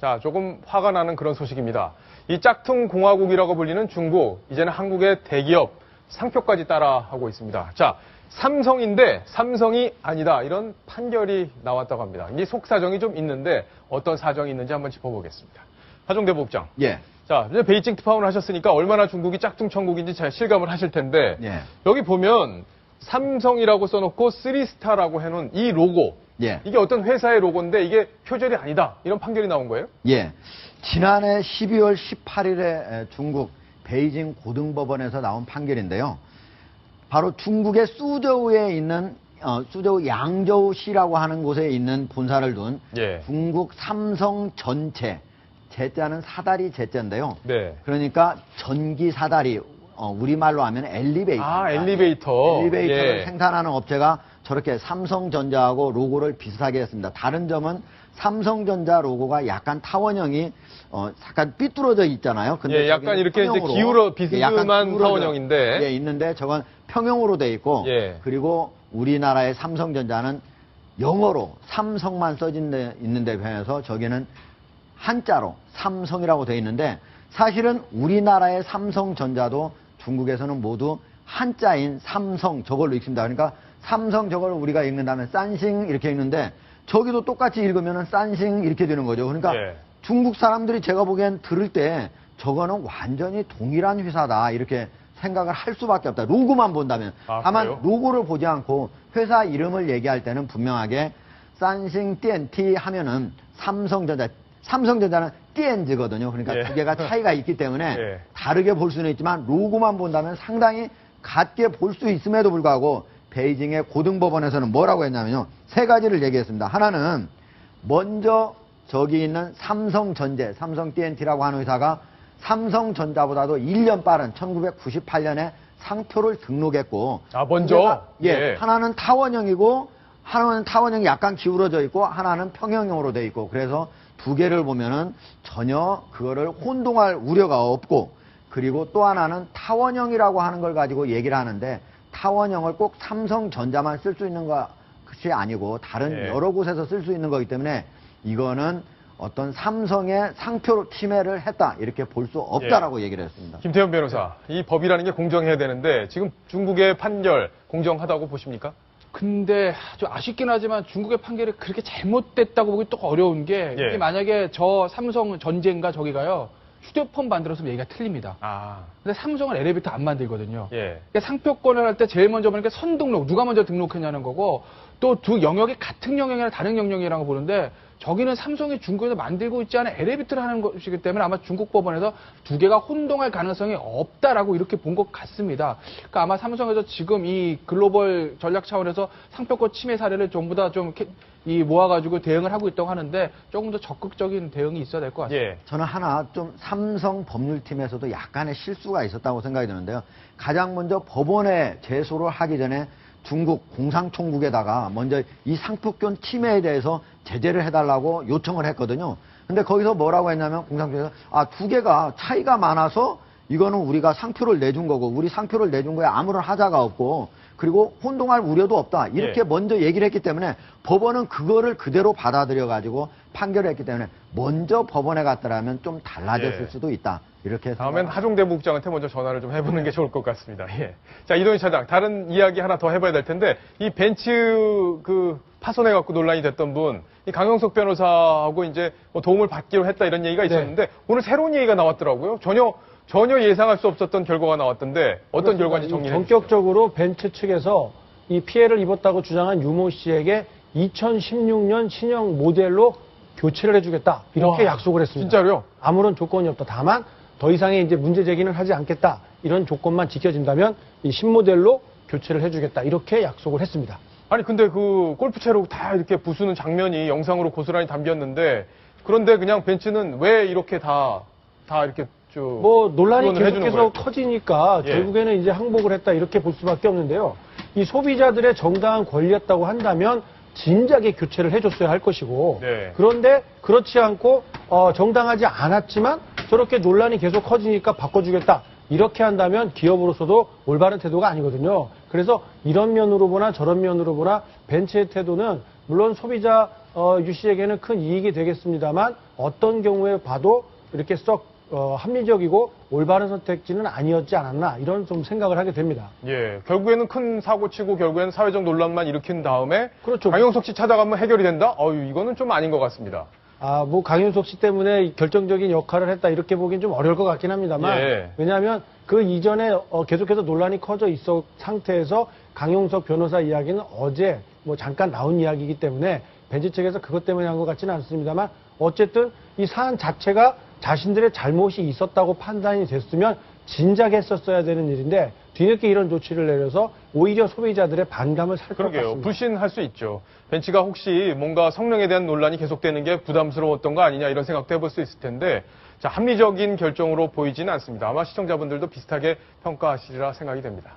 자, 조금 화가 나는 그런 소식입니다. 이 짝퉁 공화국이라고 불리는 중국, 이제는 한국의 대기업 상표까지 따라하고 있습니다. 자, 삼성인데 삼성이 아니다. 이런 판결이 나왔다고 합니다. 이 속사정이 좀 있는데 어떤 사정이 있는지 한번 짚어보겠습니다. 하종대 부국장. 예. 자, 이제 베이징 특파원을 하셨으니까 얼마나 중국이 짝퉁 천국인지 잘 실감을 하실 텐데 예. 여기 보면 삼성이라고 써놓고 3스타라고 해놓은 이 로고. 예. 이게 어떤 회사의 로고인데 이게 표절이 아니다. 이런 판결이 나온 거예요? 예. 지난해 12월 18일에 중국 베이징 고등법원에서 나온 판결인데요. 바로 중국의 수저우에 있는 수저우 양저우시라고 하는 곳에 있는 본사를 둔 예. 중국 삼성 전체, 제자는 사다리 제자인데요. 네. 그러니까 전기 사다리, 우리말로 하면 엘리베이터. 아, 엘리베이터. 엘리베이터를 예. 생산하는 업체가 저렇게 삼성전자하고 로고를 비슷하게 했습니다. 다른 점은 삼성전자 로고가 약간 타원형이 약간 삐뚤어져 있잖아요. 근데 예, 약간 이렇게 이제 기울어 비스듬한 타원형인데. 예, 있는데 저건 평형으로 돼 있고 예. 그리고 우리나라의 삼성전자는 영어로 삼성만 있는데 비해서 저기는 한자로 삼성이라고 돼 있는데 사실은 우리나라의 삼성전자도 중국에서는 모두 한자인 삼성 저걸로 읽습니다. 그러니까 삼성 저걸 우리가 읽는다면 싼싱 이렇게 읽는데 저기도 똑같이 읽으면 싼싱 이렇게 되는 거죠. 그러니까 예. 중국 사람들이 제가 보기엔 들을 때 저거는 완전히 동일한 회사다 이렇게 생각을 할 수밖에 없다. 로고만 본다면. 아, 다만 그래요? 로고를 보지 않고 회사 이름을 얘기할 때는 분명하게 싼싱 띠엔티 하면은 삼성전자는 띠엔즈거든요. 그러니까 예. 두 개가 차이가 있기 때문에 예. 다르게 볼 수는 있지만 로고만 본다면 상당히 같게 볼 수 있음에도 불구하고 베이징의 고등법원에서는 뭐라고 했냐면요. 세 가지를 얘기했습니다. 하나는 먼저 저기 있는 삼성전자, 삼성 TNT라고 하는 회사가 삼성전자보다도 1년 빠른 1998년에 상표를 등록했고 아, 먼저? 예, 하나는 타원형이고 하나는 타원형이 약간 기울어져 있고 하나는 평형형으로 돼 있고 그래서 두 개를 보면은 전혀 그거를 혼동할 우려가 없고 그리고 또 하나는 타원형이라고 하는 걸 가지고 얘기를 하는데 타원형을 꼭 삼성전자만 쓸 수 있는 것이 아니고 다른 예. 여러 곳에서 쓸 수 있는 거기 때문에 이거는 어떤 삼성의 상표 침해를 했다 이렇게 볼 수 없다라고 얘기를 했습니다. 김태현 변호사, 이 법이라는 게 공정해야 되는데 지금 중국의 판결 공정하다고 보십니까? 근데 좀 아쉽긴 하지만 중국의 판결이 그렇게 잘못됐다고 보기 또 어려운 게 예. 이게 만약에 저 삼성 전쟁과 저기가요 휴대폰 만들었으면 얘기가 틀립니다. 아, 근데 삼성은 엘리베이터 안 만들거든요. 예. 그러니까 상표권을 할 때 제일 먼저 보는 게 선등록, 누가 먼저 등록했냐는 거고 또 두 영역이 같은 영역이나 다른 영역이라고 보는데 저기는 삼성이 중국에서 만들고 있지 않은 엘리베이터를 하는 것이기 때문에 아마 중국 법원에서 두 개가 혼동할 가능성이 없다라고 이렇게 본 것 같습니다. 그러니까 아마 삼성에서 지금 이 글로벌 전략 차원에서 상표권 침해 사례를 전부 다 좀 모아가지고 대응을 하고 있다고 하는데 조금 더 적극적인 대응이 있어야 될 것 같습니다. 예. 저는 하나 좀 삼성 법률팀에서도 약간의 실수가 있었다고 생각이 드는데요. 가장 먼저 법원에 제소를 하기 전에 중국 공상총국에다가 먼저 이 상표권 침해에 대해서 제재를 해달라고 요청을 했거든요. 근데 거기서 뭐라고 했냐면 공상총국에서 두 개가 차이가 많아서 이거는 우리가 상표를 내준 거고 우리 상표를 내준 거에 아무런 하자가 없고 그리고 혼동할 우려도 없다. 이렇게 예. 먼저 얘기를 했기 때문에 법원은 그거를 그대로 받아들여 가지고 판결을 했기 때문에 먼저 법원에 갔더라면 좀 달라졌을 예. 수도 있다. 이렇게 다음엔 하종대 부국장한테 먼저 전화를 좀 해보는 게 좋을 것 같습니다. 예. 자, 이동희 차장, 다른 이야기 하나 더 해봐야 될 텐데, 이 벤츠 파손해갖고 논란이 됐던 분, 이 강영석 변호사하고 이제 뭐 도움을 받기로 했다 이런 얘기가 있었는데, 오늘 새로운 얘기가 나왔더라고요. 전혀 예상할 수 없었던 결과가 나왔던데, 어떤 결과인지 정리해 주시죠. 전격적으로 벤츠 측에서 이 피해를 입었다고 주장한 유모 씨에게 2016년 신형 모델로 교체를 해주겠다. 이렇게 와, 약속을 했습니다. 진짜로요? 아무런 조건이 없다. 다만 더 이상의 이제 문제 제기는 하지 않겠다. 이런 조건만 지켜진다면 이 신모델로 교체를 해주겠다. 이렇게 약속을 했습니다. 아니, 근데 그 골프채로 다 이렇게 부수는 장면이 영상으로 고스란히 담겼는데, 그런데 그냥 벤츠는 왜 이렇게 다 이렇게 논란이 지원을 해주는 계속해서 거예요? 커지니까 예. 결국에는 이제 항복을 했다. 이렇게 볼 수밖에 없는데요. 이 소비자들의 정당한 권리였다고 한다면 진작에 교체를 해줬어야 할 것이고 네. 그런데 그렇지 않고 정당하지 않았지만 저렇게 논란이 계속 커지니까 바꿔주겠다. 이렇게 한다면 기업으로서도 올바른 태도가 아니거든요. 그래서 이런 면으로 보나 저런 면으로 보나 벤츠의 태도는 물론 소비자 유 씨에게는 큰 이익이 되겠습니다만 어떤 경우에 봐도 이렇게 썩 합리적이고 올바른 선택지는 아니었지 않았나 이런 좀 생각을 하게 됩니다. 예, 결국에는 큰 사고 치고 결국에는 사회적 논란만 일으킨 다음에 그렇죠. 강용석 씨 찾아가면 해결이 된다? 이거는 좀 아닌 것 같습니다. 뭐 강윤석 씨 때문에 결정적인 역할을 했다 이렇게 보기엔 좀 어려울 것 같긴 합니다만 예. 왜냐하면 그 이전에 계속해서 논란이 커져 있어 상태에서 강용석 변호사 이야기는 어제 뭐 잠깐 나온 이야기이기 때문에 벤치 측에서 그것 때문에 한 것 같지는 않습니다만 어쨌든 이 사안 자체가 자신들의 잘못이 있었다고 판단이 됐으면 진작 했었어야 되는 일인데 뒤늦게 이런 조치를 내려서 오히려 소비자들의 반감을 살 것 그러게요. 같습니다. 불신할 수 있죠. 벤치가 혹시 뭔가 성능에 대한 논란이 계속되는 게 부담스러웠던 거 아니냐 이런 생각도 해볼 수 있을 텐데 자, 합리적인 결정으로 보이지는 않습니다. 아마 시청자분들도 비슷하게 평가하시리라 생각이 됩니다.